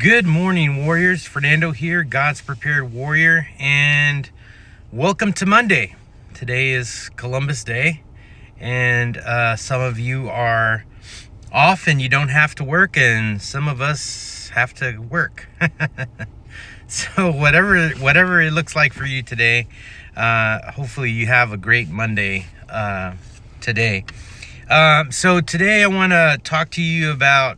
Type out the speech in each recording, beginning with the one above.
Good morning, warriors. Fernando here, God's Prepared Warrior, and welcome to Monday. Today is Columbus Day, and some of you are off and you don't have to work, and some of us have to work. So whatever it looks like for you today, hopefully you have a great Monday today. So today I want to talk to you about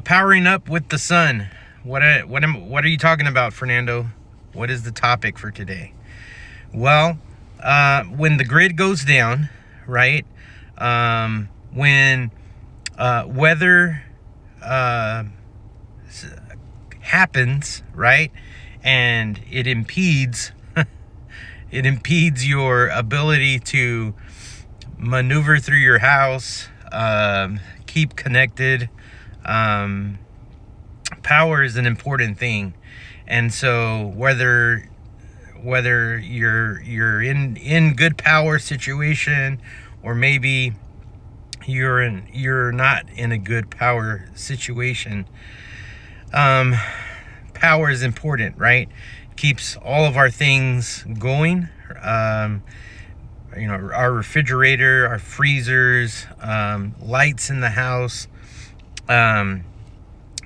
powering up with the sun. What are you talking about, Fernando? What is the topic for today? Well, when the grid goes down, right? When weather happens, right? And it impedes your ability to maneuver through your house, keep connected. Power is an important thing, and so whether you're in good power situation, or maybe you're not in a good power situation, power is important, right? Keeps all of our things going. Our refrigerator, our freezers, lights in the house,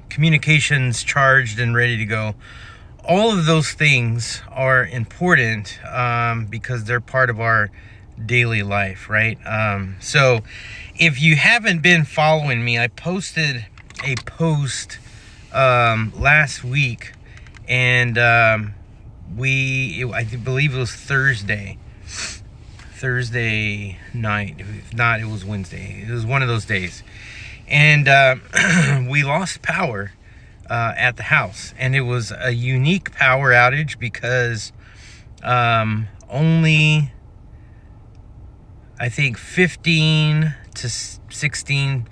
communications charged and ready to go. All of those things are important because they're part of our daily life, right? So if you haven't been following me, I posted a post last week, and I believe it was Thursday night. If not, it was Wednesday. It was one of those days. And we lost power at the house, and it was a unique power outage because only, I think, 15 to 16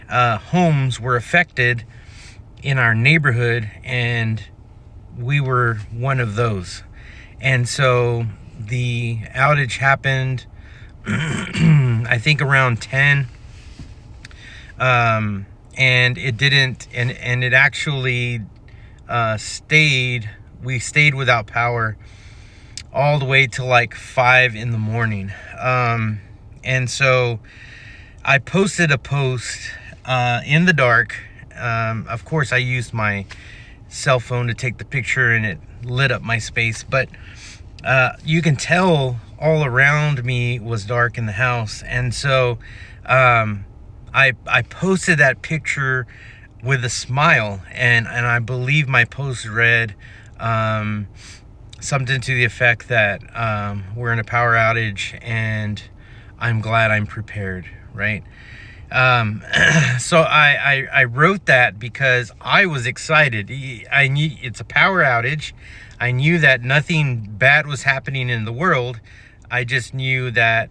homes were affected in our neighborhood, and we were one of those. And so the outage happened I think around 10. And it didn't, and it actually we stayed without power all the way to like 5 in the morning. And so I posted a post in the dark. Of course, I used my cell phone to take the picture, and it lit up my space, but you can tell all around me was dark in the house. And so I posted that picture with a smile, and I believe my post read something to the effect that we're in a power outage, and I'm glad I'm prepared, right? So I wrote that because I was excited. I knew it's a power outage. I knew that nothing bad was happening in the world. I just knew that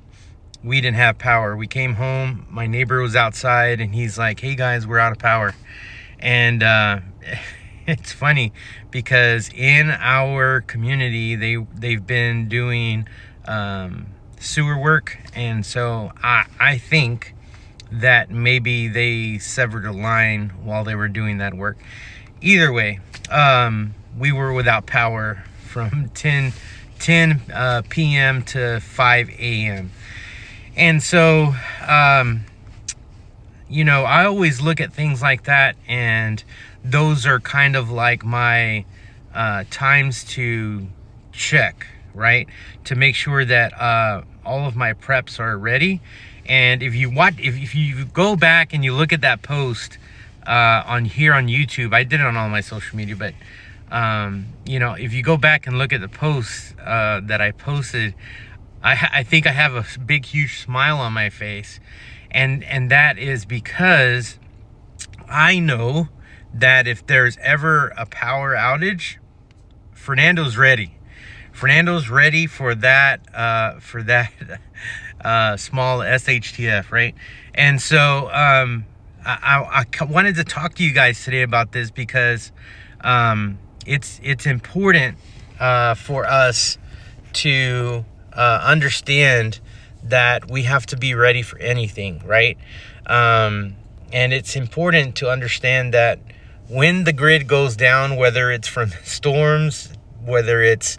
we didn't have power. We came home, my neighbor was outside, and he's like, "Hey guys, we're out of power." And it's funny because in our community, they've been doing sewer work, and so I think that maybe they severed a line while they were doing that work. Either way, we were without power from 10 p.m. to 5 a.m. And so, I always look at things like that, and those are kind of like my times to check, right? To make sure that all of my preps are ready. And if you go back and you look at that post on YouTube, I did it on all my social media, but if you go back and look at the post that I posted, I think I have a big, huge smile on my face. And that is because I know that if there's ever a power outage, Fernando's ready. Fernando's ready for that small SHTF, right? And so I wanted to talk to you guys today about this because it's important for us to understand that we have to be ready for anything, right? And it's important to understand that when the grid goes down, whether it's from storms, whether it's,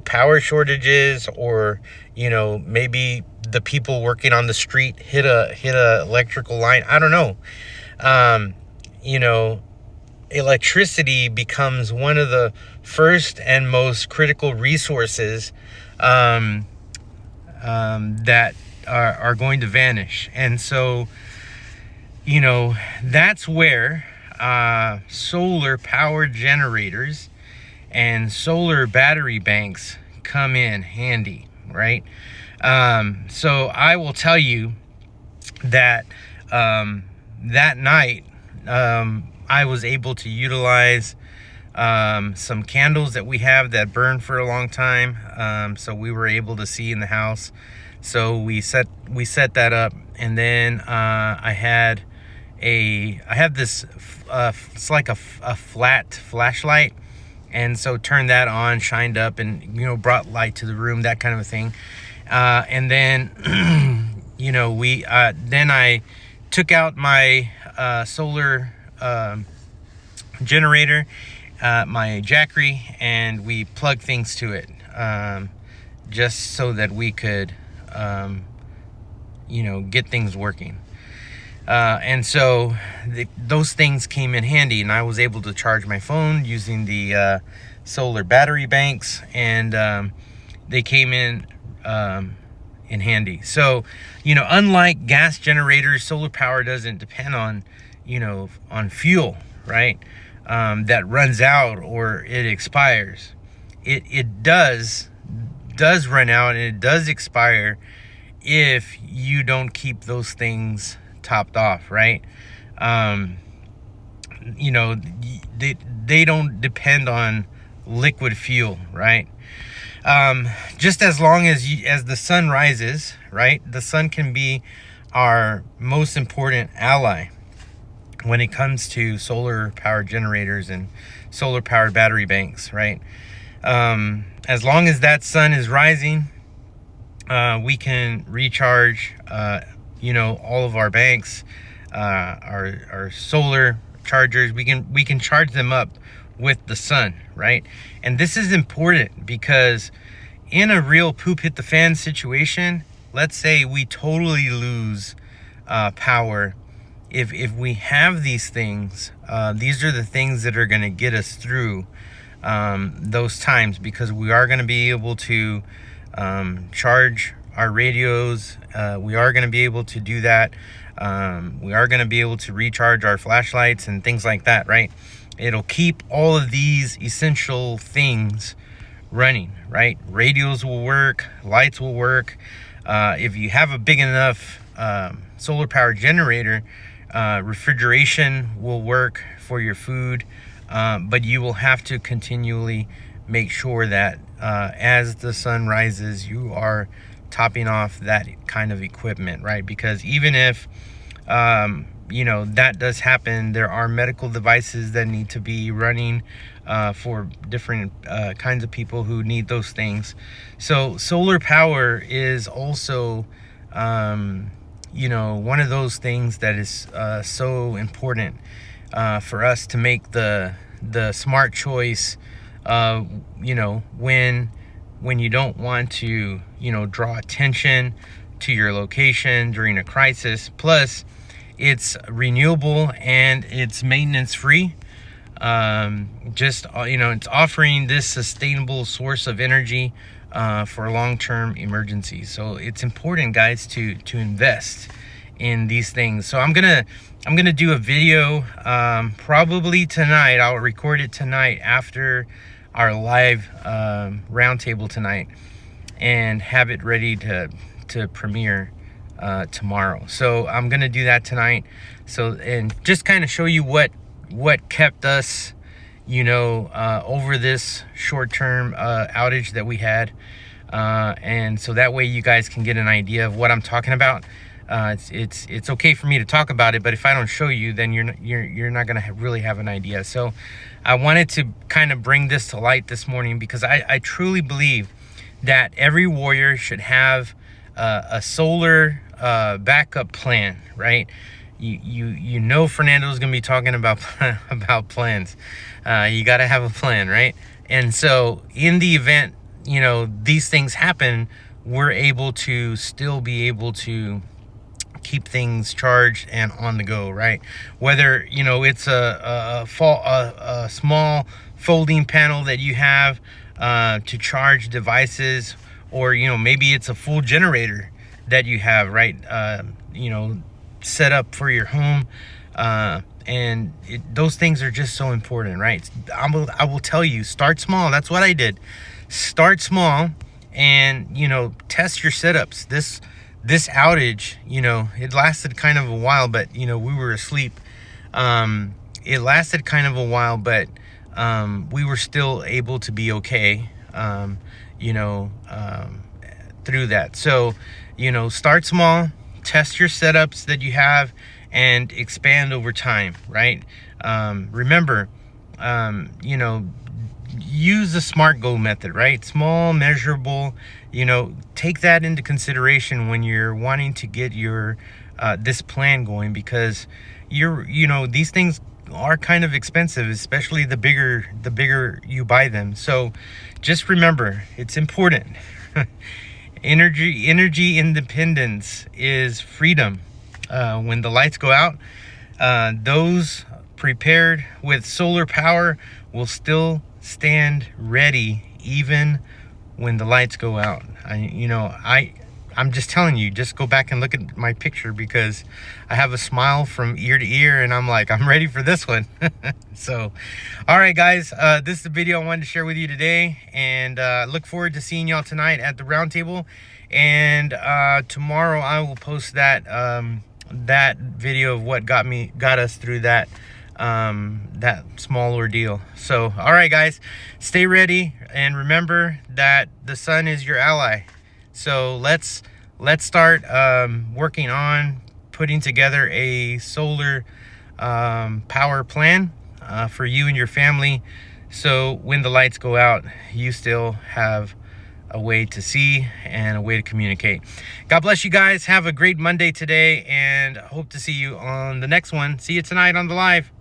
power shortages, or, maybe the people working on the street hit a electrical line. I don't know. Um, you know, Electricity becomes one of the first and most critical resources that are going to vanish. And so, that's where solar power generators and solar battery banks come in handy, right? So I will tell you that that night I was able to utilize some candles that we have that burn for a long time, so we were able to see in the house. So we set that up, and then I have this it's like a flat flashlight, and so turned that on, shined up, and brought light to the room, that kind of a thing. And then then I took out my solar generator, my Jackery, and we plugged things to it, just so that we could get things working. And so those things came in handy, and I was able to charge my phone using the solar battery banks, and they came in handy. So, unlike gas generators, solar power doesn't depend on, on fuel, right? That runs out or it expires. It does run out, and it does expire if you don't keep those things topped off, right? They don't depend on liquid fuel, right? Just as long as the sun rises, right? The sun can be our most important ally when it comes to solar power generators and solar powered battery banks, right? As long as that sun is rising, we can recharge, all of our banks, our solar chargers. We can charge them up with the sun, right? And this is important because in a real poop hit the fan situation, let's say we totally lose power. If we have these things, these are the things that are going to get us through those times, because we are going to be able to charge our radios. We are going to be able to do that. We are going to be able to recharge our flashlights and things like that, right? It'll keep all of these essential things running, right? Radios will work, lights will work. If you have a big enough solar power generator, refrigeration will work for your food, but you will have to continually make sure that as the sun rises, you are topping off that kind of equipment, right? Because even if that does happen, there are medical devices that need to be running for different kinds of people who need those things. So solar power is also one of those things that is so important for us to make the smart choice, when you don't want to draw attention to your location during a crisis. Plus, it's renewable and it's maintenance free. It's offering this sustainable source of energy for long-term emergencies. So it's important, guys, to invest in these things. So I'm gonna do a video probably tonight. I'll record it tonight after our live roundtable tonight, and have it ready to premiere tomorrow. So I'm gonna do that tonight. So, and just kind of show you what kept us, over this short-term outage that we had, and so that way you guys can get an idea of what I'm talking about. It's okay for me to talk about it, but if I don't show you, then you're not gonna really have an idea. So I wanted to kind of bring this to light this morning, because I truly believe that every warrior should have a solar backup plan, right? you know Fernando's gonna be talking about about plans. You got to have a plan, right? And so in the event, you know, these things happen, we're able to still be able to keep things charged and on the go, right? Whether, you know, it's a small folding panel that you have to charge devices, or, you know, maybe it's a full generator that you have, right? You know, set up for your home. And those things are just so important, right? I will tell you, start small. That's what I did. Start small, and, you know, test your setups. This outage, you know, it lasted kind of a while, but, you know, we were asleep. It lasted kind of a while, but we were still able to be okay, you know, through that. So, you know, start small, test your setups that you have, and expand over time, right? Remember, you know, use the SMART goal method, right? Small, measurable, you know, take that into consideration when you're wanting to get your this plan going, because you know, these things are kind of expensive, especially the bigger you buy them. So just remember, it's important. Energy independence is freedom. When the lights go out, those prepared with solar power will still stand ready even when the lights go out. I'm just telling you, just go back and look at my picture, because I have a smile from ear to ear, and I'm like, I'm ready for this one. So, all right, guys, this is the video I wanted to share with you today, and look forward to seeing y'all tonight at the round table. And tomorrow I will post that that video of what got us through that that small ordeal. So, all right, guys, stay ready, and remember that the sun is your ally. So let's start working on putting together a solar power plan for you and your family, so when the lights go out, you still have a way to see and a way to communicate. God bless you guys. Have a great Monday today, and hope to see you on the next one. See you tonight on the live.